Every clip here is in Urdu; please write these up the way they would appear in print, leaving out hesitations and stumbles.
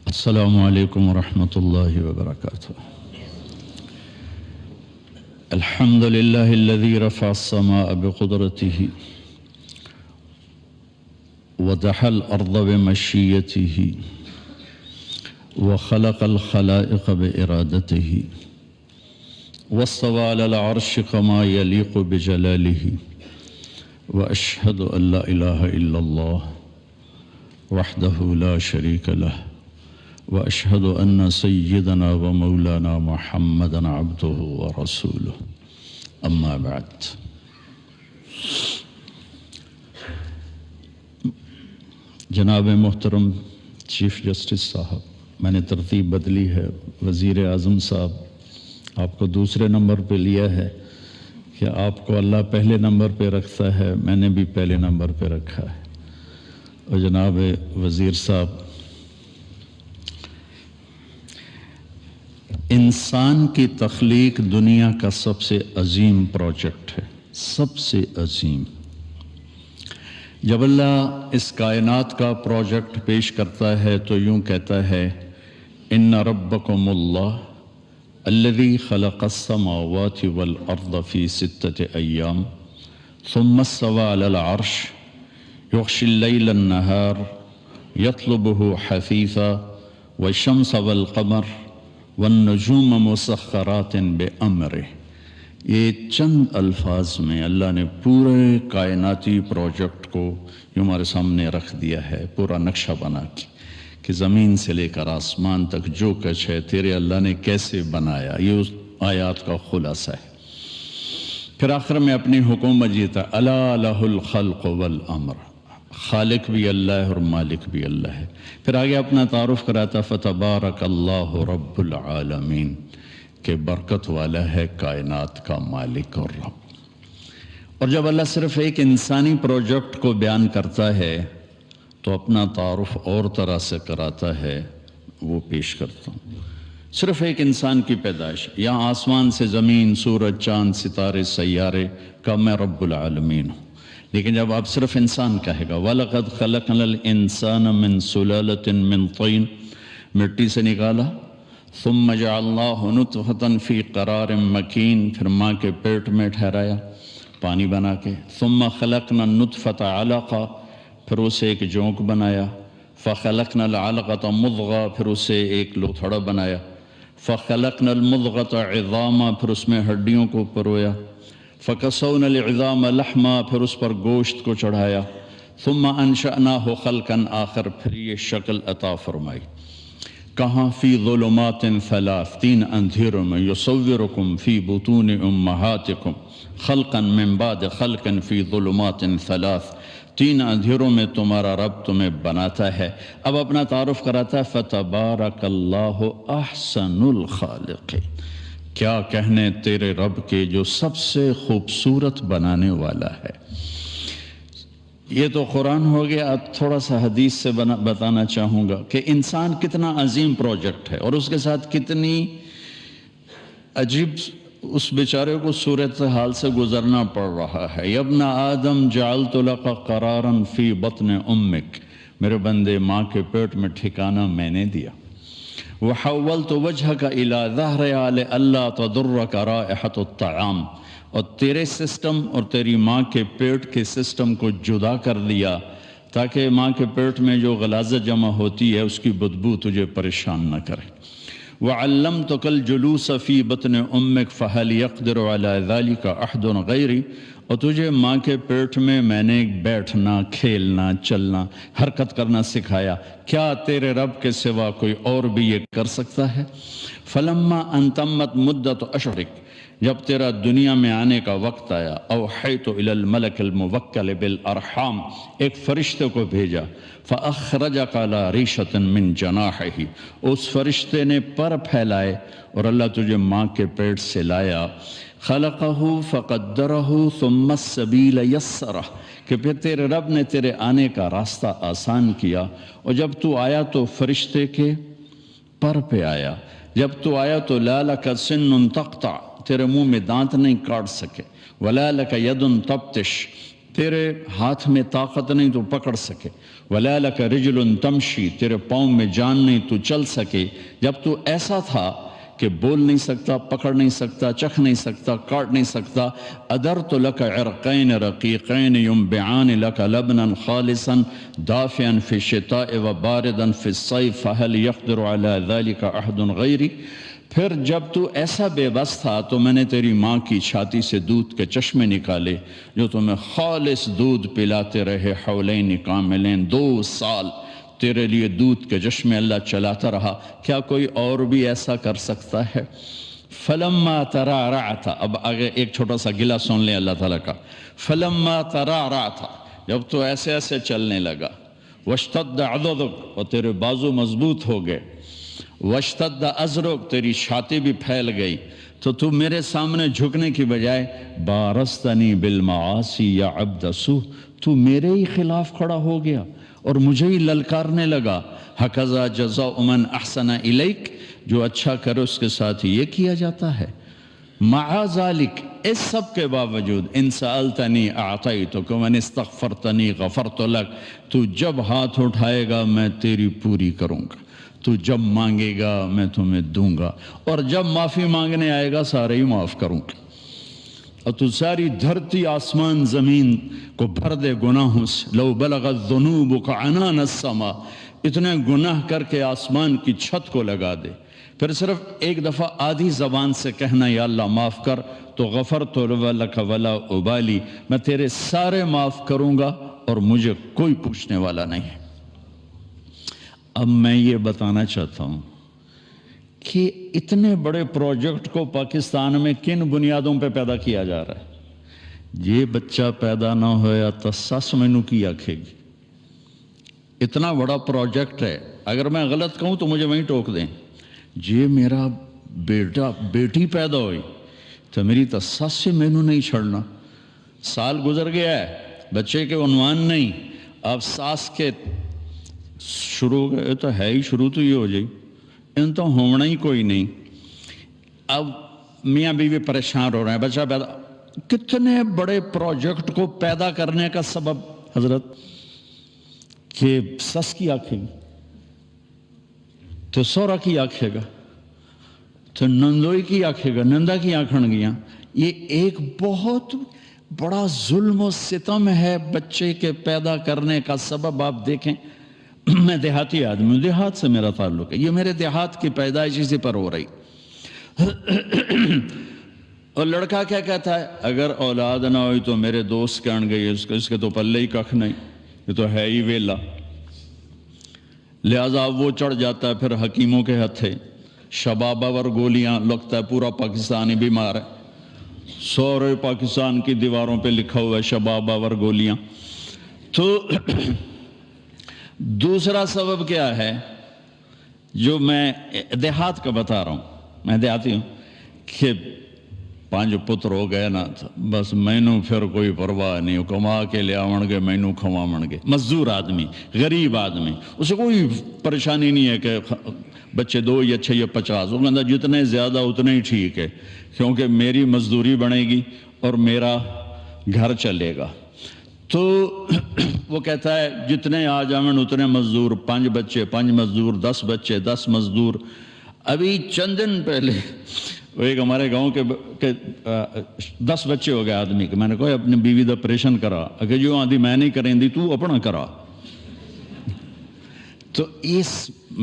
السلام علیکم ورحمۃ اللہ وبرکاتہ۔ الحمد للہ الذی رفع السماء بقدرته ودحى الأرض بمشيته وخلق الخلائق بإرادته واستوى على العرش كما يليق بجلاله وأشهد أن لا إله إلا الله وحده لا شريك له وأشهد أن سيدنا ومولانا محمدًا عبده ورسوله أما بعد۔ جناب محترم چیف جسٹس صاحب، میں نے ترتیب بدلی ہے، وزیر اعظم صاحب آپ کو دوسرے نمبر پہ لیا ہے کہ آپ کو اللہ پہلے نمبر پہ رکھتا ہے، میں نے بھی پہلے نمبر پہ رکھا ہے۔ اور جناب وزیر صاحب، انسان کی تخلیق دنیا کا سب سے عظیم پروجیکٹ ہے، سب سے عظیم۔ جب اللہ اس کائنات کا پروجیکٹ پیش کرتا ہے تو یوں کہتا ہے، ان ربکم اللہ الذی خلق السماوات والارض فی 6 ایام ثم استوى علی العرش یغشی اللیل النہار یطلبہ حثیثا والشمس والقمر والنجوم مسخرات بامرہ۔ یہ چند الفاظ میں اللہ نے پورے کائناتی پروجیکٹ کو جو ہمارے سامنے رکھ دیا ہے، پورا نقشہ بنا کے کہ زمین سے لے کر آسمان تک جو کچھ ہے تیرے اللہ نے کیسے بنایا، یہ اس آیات کا خلاصہ ہے۔ پھر آخر میں اپنی حکومت جیتا، الا لہ الخلق والامر، خالق بھی اللہ ہے اور مالک بھی اللہ ہے۔ پھر آگے اپنا تعارف کراتا، فتبارک اللہ رب العالمین، کہ برکت والا ہے کائنات کا مالک اور رب۔ اور جب اللہ صرف ایک انسانی پروجیکٹ کو بیان کرتا ہے تو اپنا تعارف اور طرح سے کراتا ہے، وہ پیش کرتا ہوں۔ صرف ایک انسان کی پیدائش، یہاں آسمان سے زمین، سورج، چاند، ستارے، سیارے کا میں رب العالمین ہوں۔ لیکن جب آپ صرف انسان کہے گا، وَلَقَدْ خَلَقْنَا الْإِنسَانَ مِنْ سُلَالَةٍ مِنْ طِينٍ، مٹی سے نکالا، ثم جعلناہ نطفۃ فی قرار مکین، پھر ماں کے پیٹ میں ٹھہرایا پانی بنا کے، ثم خلقنا النطفۃ علقہ، پھر اسے ایک جونک بنایا، فخلقنا العلقۃ مضغہ، پھر اسے ایک لوتھڑا بنایا، فخلقنا المضغۃ عظاما، پھر اس میں ہڈیوں کو پرویا، فکسونا العظام لحما، پھر اس پر گوشت کو چڑھایا، ثم انشأناہ خلقا آخر، پھر یہ شکل عطا فرمائی۔ کہاں؟ فی ظلمات ثلاث، 3 اندھیروں میں، یصورکم فی بطون امہاتکم خلقا من بعد خلق فی ظلمات ثلاث، 3 اندھیروں میں تمہارا رب تمہیں بناتا ہے۔ اب اپنا تعارف کراتا ہے، فتبارک اللہ احسن الخالقین، کیا کہنے تیرے رب کے جو سب سے خوبصورت بنانے والا ہے۔ یہ تو قرآن ہو گیا، اب تھوڑا سا حدیث سے بتانا چاہوں گا کہ انسان کتنا عظیم پروجیکٹ ہے اور اس کے ساتھ کتنی عجیب اس بیچارے کو صورتحال سے گزرنا پڑ رہا ہے۔ یا ابن آدم جعلت لک قرارا فی بطن امک، میرے بندے ماں کے پیٹ میں ٹھکانہ میں نے دیا۔ وحولت وجہک الی ظہر لئلا تضرک رائحۃ الطعام، اور تیرے سسٹم اور تیری ماں کے پیٹ کے سسٹم کو جدا کر دیا تاکہ ماں کے پیٹ میں جو غلاظت جمع ہوتی ہے اس کی بدبو تجھے پریشان نہ کرے۔ وعلمتک الجلوس فی بطن امک فہل یقدر علی ذلک احد غیری، اور تجھے ماں کے پیٹ میں نے بیٹھنا، کھیلنا، چلنا، حرکت کرنا سکھایا، کیا تیرے رب کے سوا کوئی اور بھی یہ کر سکتا ہے؟ فلما ان تمت مدت اشہرک، جب تیرا دنیا میں آنے کا وقت آیا، اوحیت الی الملک الموکل بالارحام، ایک فرشتے کو بھیجا، فاخرجک علی ریشۃ من جناحہ، اس فرشتے نے پر پھیلائے اور اللہ تجھے ماں کے پیٹ سے لایا، خلقہ فقدرہ ثم السبیل یسرہ، کہ پھر تیرے رب نے تیرے آنے کا راستہ آسان کیا، اور جب تو آیا تو فرشتے کے پر پہ آیا، جب تو آیا تو لا لک سن تقطع، تیرے منہ میں دانت نہیں کاٹ سکے، ولا لک ید تبتش، تیرے ہاتھ میں طاقت نہیں تو پکڑ سکے، وَلَا لَكَ رِجْلٌ تَمْشِي، تیرے پاؤں میں جان نہیں تو چل سکے، جب تو ایسا تھا کہ بول نہیں سکتا، پکڑ نہیں سکتا، چکھ نہیں سکتا، کاٹ نہیں سکتا، أَدَرْتُ لَكَ عِرْقَيْنِ رَقِيقَيْنِ يُنْبِعَانِ لَكَ لَبْنًا خَالِصًا دَافِعًا فِي الشِّتَاءِ وَبَارِدًا فِي الصَّيْفِ فَهَلْ يَقْدِرُ عَلَى ذَلِكَ أَحَدٌ غَيْرِي۔ پھر جب تو ایسا بے بس تھا تو میں نے تیری ماں کی چھاتی سے دودھ کے چشمے نکالے جو تمہیں خالص دودھ پلاتے رہے، حولین کاملین، 2 سال تیرے لیے دودھ کے چشمے اللہ چلاتا رہا، کیا کوئی اور بھی ایسا کر سکتا ہے؟ فلما ترعرعت، اب آگے ایک چھوٹا سا گلہ سن لیں اللہ تعالیٰ کا، فلما ترعرعت، جب تو ایسے ایسے چلنے لگا، واشتد عضدک، اور تیرے بازو مضبوط ہو گئے، واشتد ازرک، تیری چھاتی بھی پھیل گئی، تو میرے سامنے جھکنے کی بجائے بارستنی بالمعاصی یا عبد سوء، تو میرے ہی خلاف کھڑا ہو گیا اور مجھے ہی للکارنے لگا۔ ہکذا جزاء من احسن الیک، جو اچھا کرے اس کے ساتھ یہ کیا جاتا ہے۔ مع ذالک، اس سب کے باوجود، ان سألتنی اعطیتک ومن استغفرتنی غفرت لک، تو جب ہاتھ اٹھائے گا میں تیری پوری کروں گا، تو جب مانگے گا میں تمہیں دوں گا، اور جب معافی مانگنے آئے گا سارے ہی معاف کروں گا، اور تو ساری دھرتی آسمان زمین کو بھر دے گناہوں سے۔ لو بلغت ذنوبک عنان السماء، اتنے گناہ کر کے آسمان کی چھت کو لگا دے، پھر صرف ایک دفعہ آدھی زبان سے کہنا یا اللہ معاف کر، تو غفرت لک ولا ابالی، میں تیرے سارے معاف کروں گا اور مجھے کوئی پوچھنے والا نہیں ہے۔ اب میں یہ بتانا چاہتا ہوں کہ اتنے بڑے پروجیکٹ کو پاکستان میں کن بنیادوں پہ پیدا کیا جا رہا ہے؟ یہ بچہ پیدا نہ ہویا تو سس مینوں کی آکھے گی؟ اتنا بڑا پروجیکٹ ہے، اگر میں غلط کہوں تو مجھے وہیں ٹوک دیں۔ جی میرا بیٹی پیدا ہوئی تو میری تو سس سے مینوں نہیں چھڑنا، سال گزر گیا ہے، بچے کے عنوان نہیں، اب ساس کے شروع گئے تو ہے ہی، شروع تو یہ ہو جائے ان تو ہونا ہی کوئی نہیں۔ اب میاں بیوی پریشان ہو رہے ہیں، بچہ پیدا، کتنے بڑے پروجیکٹ کو پیدا کرنے کا سبب حضرت کہ سس کی آنکھیں گی تو سورا کی آنکھیں گا تو نندوئی کی آنکھیں گا، نندا کی آنکھن گیاں۔ یہ ایک بہت بڑا ظلم و ستم ہے بچے کے پیدا کرنے کا سبب۔ آپ دیکھیں، میں دیہاتی آدمی ہوں، دیہات سے میرا تعلق ہے، یہ میرے دیہات کی پیدائش اسی پر ہو رہی۔ اور لڑکا کیا کہتا ہے، اگر اولاد نہ ہوئی تو میرے دوست کہن گئی اس کے تو پلے ہی ککھ نہیں، یہ تو ہے ہی ویلا، لہذا وہ چڑھ جاتا ہے پھر حکیموں کے ہتھے، شبابہ ور گولیاں، لگتا ہے پورا پاکستانی بیمار ہے، سورے پاکستان کی دیواروں پہ لکھا ہوا ہے شبابہ ور گولیاں۔ تو دوسرا سبب کیا ہے جو میں دیہات کا بتا رہا ہوں، میں دیہاتی ہوں، کہ 5 پتر ہو گئے نا بس مینوں پھر کوئی پرواہ نہیں، کما کے لے آون گے مینوں کھواون گے۔ مزدور آدمی، غریب آدمی، اسے کوئی پریشانی نہیں ہے کہ بچے 2 یا 6 یا 50، وہ کہتا جتنے زیادہ اتنے ہی ٹھیک ہے، کیونکہ میری مزدوری بنے گی اور میرا گھر چلے گا۔ تو وہ کہتا ہے جتنے آ جاون اتنے مزدور، 5 بچے 5 مزدور، 10 بچے 10 مزدور۔ ابھی چند دن پہلے وہ ایک ہمارے گاؤں کے 10 بچے ہو گئے آدمی کے، میں نے کہا اپنی بیوی دا آپریشن کرا، اگر جو آدھی میں نہیں کریں دی تو اپنا کرا۔ تو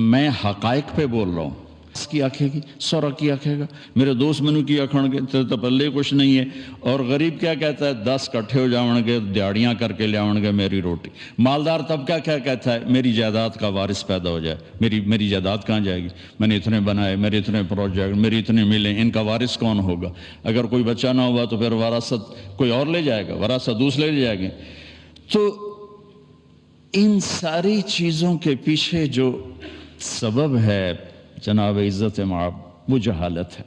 میں حقائق پہ بول رہا ہوں، اس کی آنکھیں گی، سورا کی آنکھیں گا، میرے دوست منو کی آنکھیں گے، تو پلے کچھ نہیں ہے۔ اور غریب کیا کہتا ہے، 10 کٹھے ہو جاؤں گے، دیاڑیاں کر کے لے آؤں گے میری روٹی۔ مالدار طبقہ کیا کہتا ہے، میری جائیداد کا وارث پیدا ہو جائے، میری جائیداد کہاں جائے گی، میں نے اتنے بنائے، میرے اتنے پروجیکٹ، میری اتنے ملے، ان کا وارث کون ہوگا؟ اگر کوئی بچہ نہ ہوا تو پھر وراثت کوئی اور لے جائے گا، وراثت دوسرے لے جائے گے۔ تو ان ساری چیزوں کے پیچھے جو سبب ہے جناب عزت معاب، وہ جہالت ہے۔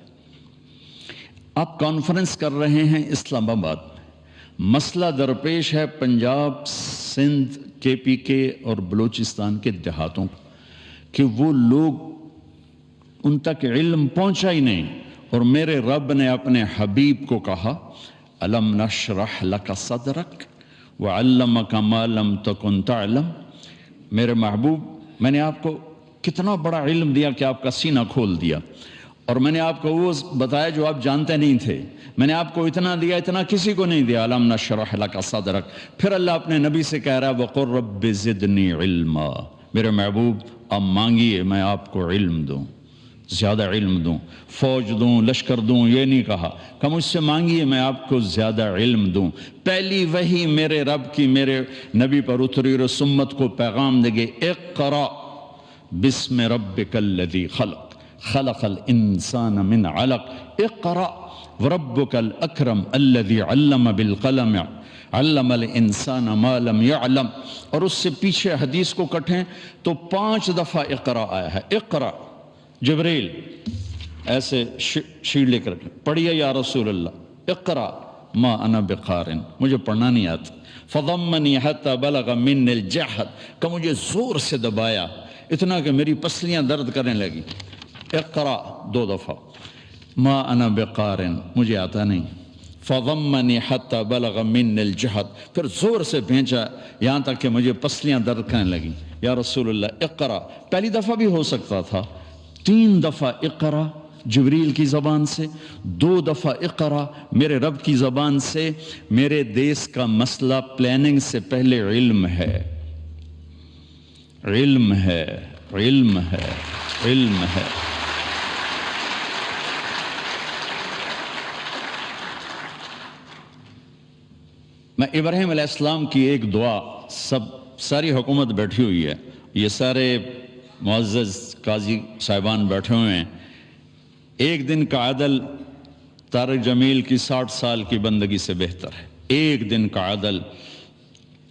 آپ کانفرنس کر رہے ہیں اسلام آباد میں، مسئلہ درپیش ہے پنجاب، سندھ، KPK اور بلوچستان کے دیہاتوں کہ وہ لوگ ان تک علم پہنچا ہی نہیں، اور میرے رب نے اپنے حبیب کو کہا الم نشرح لک صدرک وعلمک ما لم تکن تعلم، میرے محبوب میں نے آپ کو کتنا بڑا علم دیا کہ آپ کا سینہ کھول دیا، اور میں نے آپ کو وہ بتایا جو آپ جانتے نہیں تھے، میں نے آپ کو اتنا دیا اتنا کسی کو نہیں دیا، الم نشرح لک صدرک۔ پھر اللہ اپنے نبی سے کہہ رہا ہے وقل رب زدنی علما، میرے محبوب آپ مانگیے میں آپ کو علم دوں، زیادہ علم دوں، فوج دوں، لشکر دوں، یہ نہیں کہا کہ مجھ سے مانگیے میں آپ کو زیادہ علم دوں۔ پہلی وحی میرے رب کی میرے نبی پر اتری اور اس امت کو پیغام دے گے اقرأ بسم ربک الذی خلق خلق الانسان من علق اقرأ وربک الاکرم الذی علم بالقلم علم الانسان ما لم يعلم۔ اور اس سے پیچھے حدیث کو کٹیں تو 5 دفعہ اقرأ آیا ہے۔ اقرأ، جبریل ایسے شیٹ لے کر پڑھیے یا رسول اللہ، اقرأ ما انا بقارن، مجھے پڑھنا نہیں آتا، فضمنی حتی بلغ من الجحد، کہ مجھے زور سے دبایا اتنا کہ میری پسلیاں درد کرنے لگی۔ اقرأ 2 دفعہ، ما انا بقارن، مجھے آتا نہیں، فضمنی حتی بلغ من الجحد، پھر زور سے بھینچا یہاں تک کہ مجھے پسلیاں درد کرنے لگیں۔ یا رسول اللہ اقرأ، پہلی دفعہ بھی ہو سکتا تھا، 3 دفعہ اقرأ جبریل کی زبان سے، 2 دفعہ اقرأ میرے رب کی زبان سے۔ میرے دیس کا مسئلہ پلاننگ سے پہلے علم ہے، علم ہے، علم ہے، علم ہے۔ میں ابراہیم علیہ السلام کی ایک دعا، ساری حکومت بیٹھی ہوئی ہے، یہ سارے معزز قاضی صاحبان بیٹھے ہوئے ہیں، ایک دن کا عدل طارق جمیل کی 60 سال کی بندگی سے بہتر ہے۔ ایک دن کا عدل،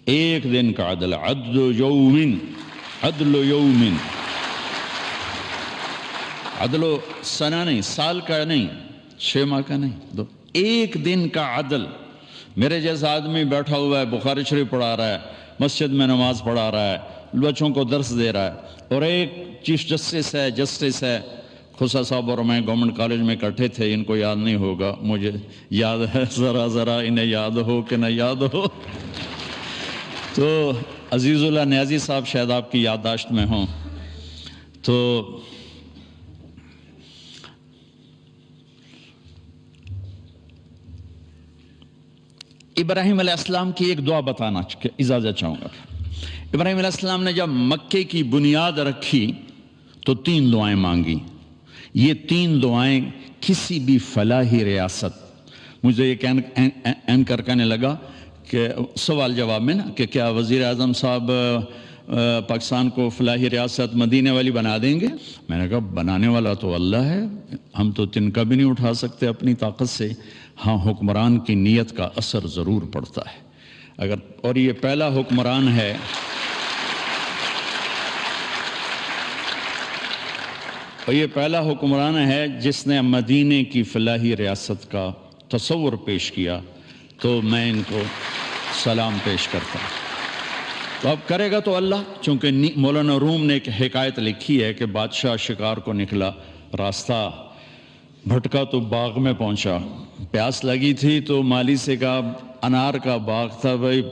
ایک دن کا عدل، عدل یومن، عدل یومن، عدل و سنہ نہیں، سال کا نہیں، 6 ماہ کا نہیں، ایک دن کا عدل۔ میرے جیسا آدمی بیٹھا ہوا ہے، بخاری شریف پڑھا رہا ہے، مسجد میں نماز پڑھا رہا ہے، بچوں کو درس دے رہا ہے، اور ایک چیف جسٹس ہے، خسا صاحب اور میں گورنمنٹ کالج میں اکٹھے تھے، ان کو یاد نہیں ہوگا، مجھے یاد ہے، ذرا انہیں یاد ہو کہ نہ یاد ہو۔ تو عزیز اللہ نیازی صاحب شاید آپ کی یادداشت میں ہوں، تو ابراہیم علیہ السلام کی ایک دعا بتانا اجازت چاہوں گا۔ ابراہیم علیہ السلام نے جب مکے کی بنیاد رکھی تو 3 دعائیں مانگی۔ یہ 3 دعائیں کسی بھی فلاحی ریاست، مجھے یہ اینکر کہنے لگا کہ سوال جواب میں نا کہ کیا وزیر اعظم صاحب پاکستان کو فلاحی ریاست مدینے والی بنا دیں گے؟ میں نے کہا بنانے والا تو اللہ ہے، ہم تو تنکا بھی نہیں اٹھا سکتے اپنی طاقت سے، ہاں حکمران کی نیت کا اثر ضرور پڑتا ہے اگر، اور یہ پہلا حکمران ہے جس نے مدینے کی فلاحی ریاست کا تصور پیش کیا، تو میں ان کو سلام پیش کرتا ہوں۔ تو اب کرے گا تو اللہ، چونکہ مولانا روم نے ایک حکایت لکھی ہے کہ بادشاہ شکار کو نکلا، راستہ بھٹکا تو باغ میں پہنچا، پیاس لگی تھی تو مالی سے کہا انار کا باغ تھا، بھائی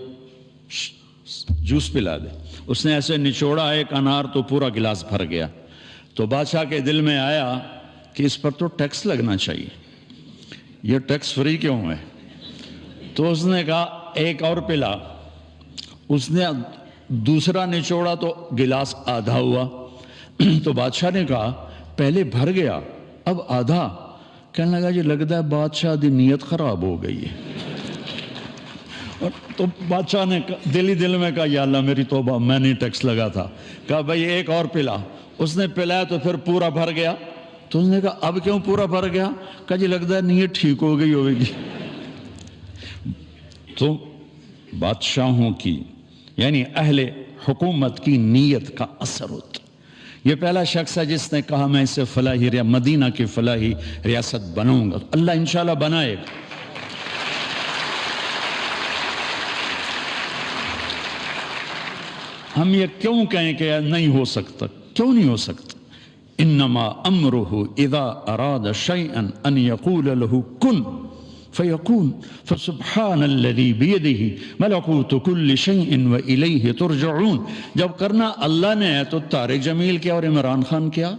جوس پلا دے۔ اس نے ایسے نچوڑا ایک انار تو پورا گلاس بھر گیا۔ تو بادشاہ کے دل میں آیا کہ اس پر تو ٹیکس لگنا چاہیے، یہ ٹیکس فری کیوں ہے؟ تو اس نے کہا ایک اور پلا۔ اس نے دوسرا نچوڑا تو گلاس آدھا ہوا۔ تو بادشاہ نے کہا پہلے بھر گیا اب آدھا۔ کہنے لگا جی لگتا ہے بادشاہ دی نیت خراب ہو گئی ہے۔ تو بادشاہ نے دل میں کہا یا اللہ میری توبہ، میں نہیں ٹیکس لگا تھا۔ کہا بھائی ایک اور پلا۔ اس نے پلایا تو پھر پورا بھر گیا۔ تو اس نے کہا اب کیوں پورا بھر گیا؟ کہا جی لگتا ہے نیت ٹھیک ہو گئی ہوگی۔ تو بادشاہوں کی یعنی اہل حکومت کی نیت کا اثر ہوتا۔ یہ پہلا شخص ہے جس نے کہا میں اسے فلاحی مدینہ کی فلاحی ریاست بناؤں گا، اللہ انشاءاللہ بنائے گا۔ ہم یہ کیوں کہیں کہ نہیں ہو سکتا؟ کیوں نہیں ہو سکتا؟ انما امرہ اذا اراد شیئا ان یقول له کن فیکون فسبحان الذی بیدہ ملکوت کل شیء والیہ ترجعون. جب کرنا اللہ نے ہے تو طارق جمیل کیا اور عمران خان کیا؟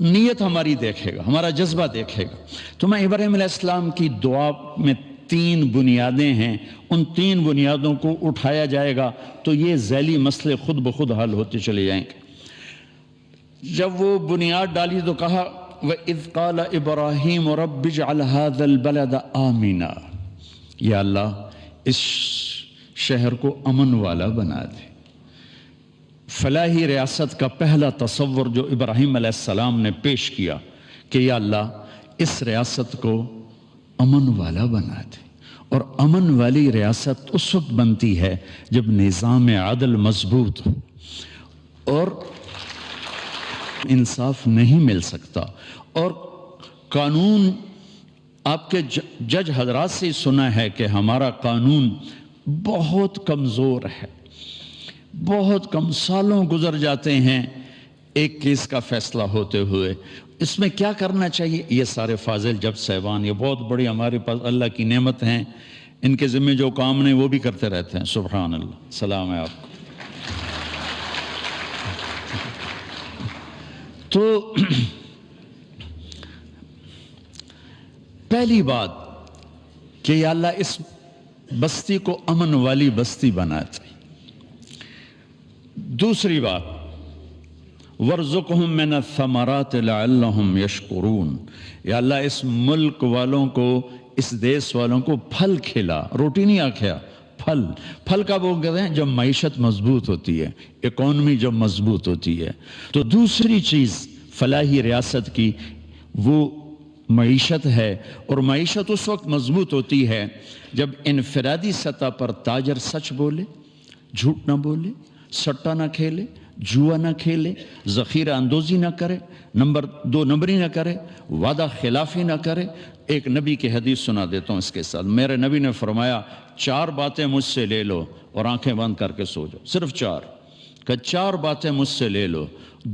نیت ہماری دیکھے گا، ہمارا جذبہ دیکھے گا. تو میں ابراہیم علیہ السلام کی دعا میں 3 بنیادیں ہیں، ان 3 بنیادوں کو اٹھایا جائے گا تو یہ ذیلی مسئلے خود بخود حل ہوتے چلے جائیں گے. جب وہ بنیاد ڈالی تو کہا وَإِذْ قَالَ إِبْرَاهِيمُ رَبِّ اجْعَلْ هَذَا الْبَلَدَ آمِنًا، یا اللہ اس شہر کو امن والا بنا دے. فلاحی ریاست کا پہلا تصور جو ابراہیم علیہ السلام نے پیش کیا کہ یا اللہ اس ریاست کو امن والا بنا دے. اور امن والی ریاست اس وقت بنتی ہے جب نظام عدل مضبوط ہو اور انصاف نہیں مل سکتا. اور قانون آپ کے جج حضرات سے سنا ہے کہ ہمارا قانون بہت کمزور ہے، بہت کم سالوں گزر جاتے ہیں ایک کیس کا فیصلہ ہوتے ہوئے. اس میں کیا کرنا چاہیے؟ یہ سارے فاضل جج صاحبان یہ بہت بڑی ہمارے پاس اللہ کی نعمت ہیں، ان کے ذمہ جو کام نہیں وہ بھی کرتے رہتے ہیں. سبحان اللہ، سلام ہے آپ کو. تو پہلی بات کہ یا اللہ اس بستی کو امن والی بستی بنا دے. دوسری بات وَارْزُقْهُم مِّنَ الثَّمَرَاتِ لَعَلَّهُمْ يَشْكُرُونَ، یا اللہ اس ملک والوں کو، اس دیس والوں کو پھل کھلا، روٹی نہیں آکھیا، پھل. پھل کا وہ کہتے ہیں جب معیشت مضبوط ہوتی ہے، اکانومی جب مضبوط ہوتی ہے. تو دوسری چیز فلاحی ریاست کی وہ معیشت ہے. اور معیشت اس وقت مضبوط ہوتی ہے جب انفرادی سطح پر تاجر سچ بولے، جھوٹ نہ بولے، سٹا نہ کھیلے، جوا نہ کھیلے، ذخیرہ اندوزی نہ کرے، دو نمبری نہ کرے، وعدہ خلافی نہ کرے. ایک نبی کی حدیث سنا دیتا ہوں اس کے ساتھ. میرے نبی نے فرمایا 4 باتیں مجھ سے لے لو اور آنکھیں بند کر کے سو جاؤ. صرف 4 کہ 4 باتیں مجھ سے لے لو،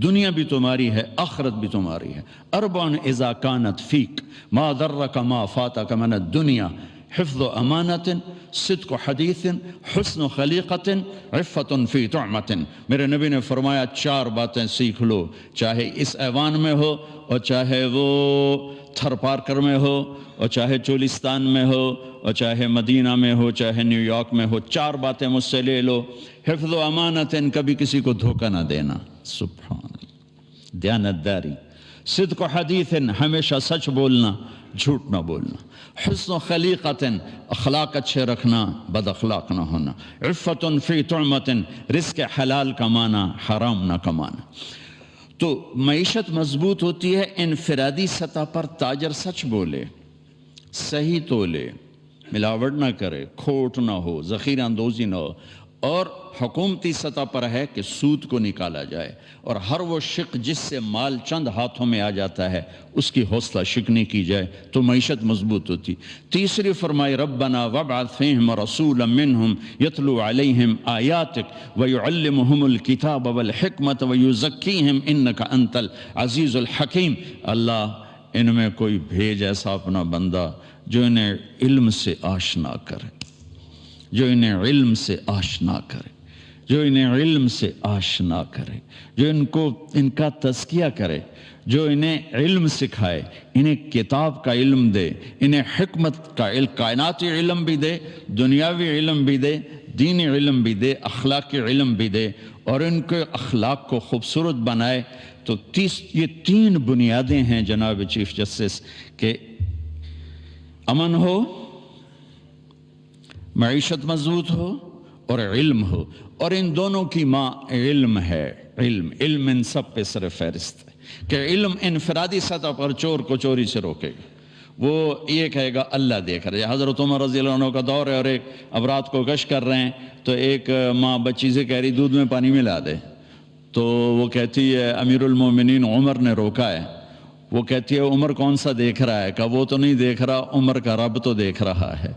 دنیا بھی تمہاری ہے، آخرت بھی تمہاری ہے. 4 اذا کانت فیک ما ضرک ما فاتک من الدنیا حفظ امانت صدق حدیث حسن خلیقت عفت فی طعمت. میرے نبی نے فرمایا 4 باتیں سیکھ لو، چاہے اس ایوان میں ہو اور چاہے وہ تھر پارکر میں ہو اور چاہے چولستان میں ہو اور چاہے مدینہ میں ہو چاہے نیو یارک میں ہو. 4 باتیں مجھ سے لے لو. حفظ و امانت، کبھی کسی کو دھوکہ نہ دینا، سبحان اللہ، دیانتداری. صدق و حدیث، ہمیشہ سچ بولنا، جھوٹ نہ بولنا. حسن و خلیقت، اخلاق اچھے رکھنا، بد اخلاق نہ ہونا. عفت فی طعمت، رزق حلال کمانا، حرام نہ کمانا. تو معیشت مضبوط ہوتی ہے انفرادی سطح پر تاجر سچ بولے، صحیح تولے، ملاوٹ نہ کرے، کھوٹ نہ ہو، ذخیرہ اندوزی نہ ہو. اور حکومتی سطح پر ہے کہ سود کو نکالا جائے اور ہر وہ شق جس سے مال چند ہاتھوں میں آ جاتا ہے اس کی حوصلہ شکنی کی جائے تو معیشت مضبوط ہوتی. تیسری فرمائی ربنا وابعث فیہم رسولا منہم یتلو علیہم آیاتک ویعلمہم الکتاب والحکمت ویزکیہم انک انت العزیز الحکیم. اللہ ان میں کوئی بھیج ایسا اپنا بندہ جو انہیں علم سے آشنا کرے، جو انہیں علم سے آشنا کرے، جو انہیں علم سے آشنا کرے، جو ان کا تزکیہ کرے، جو انہیں علم سکھائے، انہیں کتاب کا علم دے، انہیں حکمت کا علم، کائناتی علم بھی دے، دنیاوی علم بھی دے، دینی علم بھی دے، اخلاقی علم بھی دے اور ان کے اخلاق کو خوبصورت بنائے. تو یہ 3 بنیادیں ہیں جناب چیف جسٹس کہ امن ہو، معیشت مضبوط ہو اور علم ہو. اور ان دونوں کی ماں علم ہے. علم ان سب پہ سر فہرست ہے کہ علم انفرادی سطح پر چور کو چوری سے روکے گا. وہ یہ کہے گا اللہ دیکھ رہا ہے. حضرت عمر رضی اللہ عنہ کا دور ہے اور ایک اب رات کو گشت کر رہے ہیں تو ایک ماں بچی سے کہہ رہی دودھ میں پانی ملا دے. تو وہ کہتی ہے امیر المومنین عمر نے روکا ہے. وہ کہتی ہے عمر کون سا دیکھ رہا ہے؟ کہ وہ تو نہیں دیکھ رہا، عمر کا رب تو دیکھ رہا ہے.